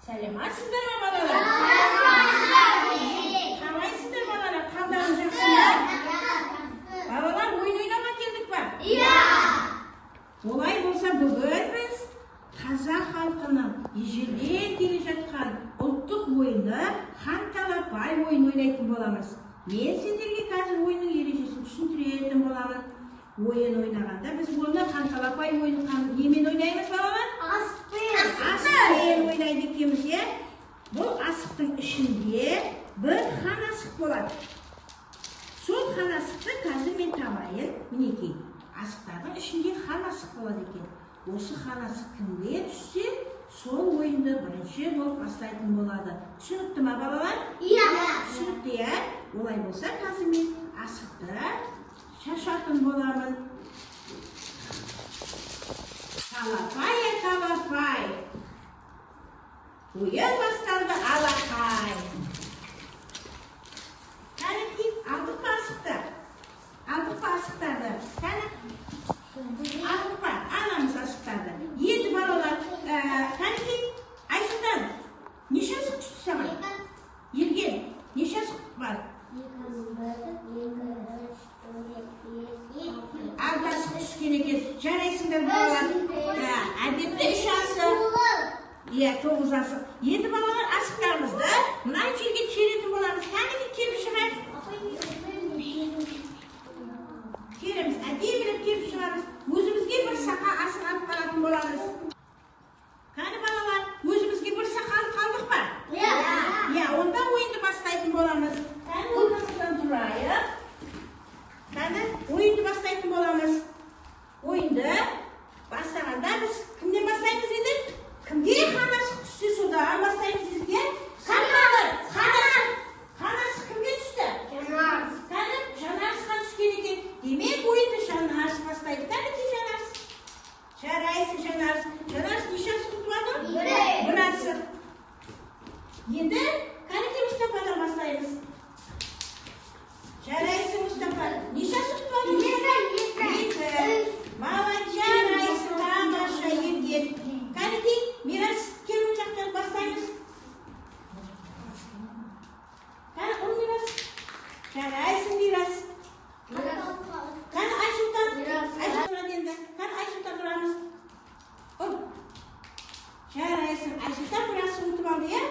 Саламатсыздар ма балалар? Қалайсыздар балалар? Қалдарыңыз жақсы ма? Балалар, ойын ойнауға келдік па? Олай болса, бүгін біз қазақ халқының ежелден келе жатқан ұлттық ойыны хан талапай ойын ойнайтын боламыз. Мен сендерге қазір ойынның ережесін түсіндіретін боламын. Ойын ойнағанда біз оны хан талапай ойынын немен ойнаймыз балалар? Асықпен ойнайды екенбіз, е? Бұл асықтың ішінде бір хан асық болады. Сол хан асықты қазір мен табайын. Мінекей, асықтардың ішінде хан асық болады екен. Осы хан асық кімге түссе, сол ойынды бірінші болып бастайтын болады. Түсінікті ма балалар? Түсінікті, е? Олай болса, қазір мен асықты шашатын боламын. Талапай, талапай. Ойын басталды алақай. Кәнекей, алдық па асықты? Алдық па асықтарды? Алдық па? Аламыз асықтарды. Енді балалар, кәнекей, Айсұлтан, неше асық түсті саған? Ерген, неше асық бар? Алды асық түскен екен. Жарайсыңдар балалар. Әдетті 3 асық. 9 асық. Енді балалар асықтарымызды мына жерге керетін боламыз. Кәнекей келіп шығайық. Кереміз, әдемілеп келіп шығарыз. Өзімізге бір сақа асық алып қалатын боламыз. Кәні балалар, өзімізге бір сақа алып қалдық па? Онда ойынды бастайтын боламыз. Кәні орнымыздан тұрайық. Кәні ойынды бастайтын боламыз. Ойынды бастағанда біз кімден бастаймыз еді? Кімге хан асық түссе содан бастаймыз еді? Хан асық кімге түсті? Кәні Жанарысқа түскен екен. Демек ойынды Жанарыс бастайды. Кәнекей Жанарыс. Жарайсың Жанарыс. Жанарыс неше асық ұтып алды? Бір асық. Енді кәнекей Мұстападан бастаймыз. Жарайсың Мұстапа. Неше асық ұтып алды? 2. Молодец, жарайсың, тамаша ерген. Кәнекей, Мирас, кел ол жақтан бастаймыз. Кәні, ұл Мирас. Жарайсың Мирас. Кәні Айсұлтан. Айсұлтан енді. Кәні Айсұлтан тұрамыз. Ұл. Жарайсың. Айсұлтан бір асық ұтып алды, е?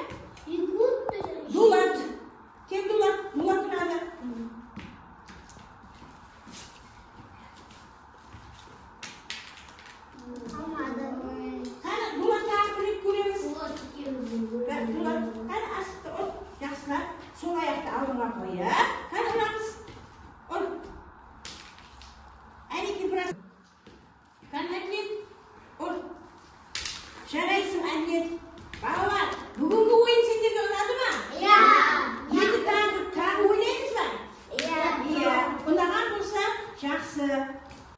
Дулат. Кел Дулат. Дулат тұрады. Кәні Дулат тағы бір көреміз. Дулат. Кәні асықты ұл. Жақсылар. Сол аяқты алдыға қойып. Кәні ұрамыз. Ұл. Әнеке бір асық. Кәні әділет. Ұл. Жарайсың әділет. Балалар.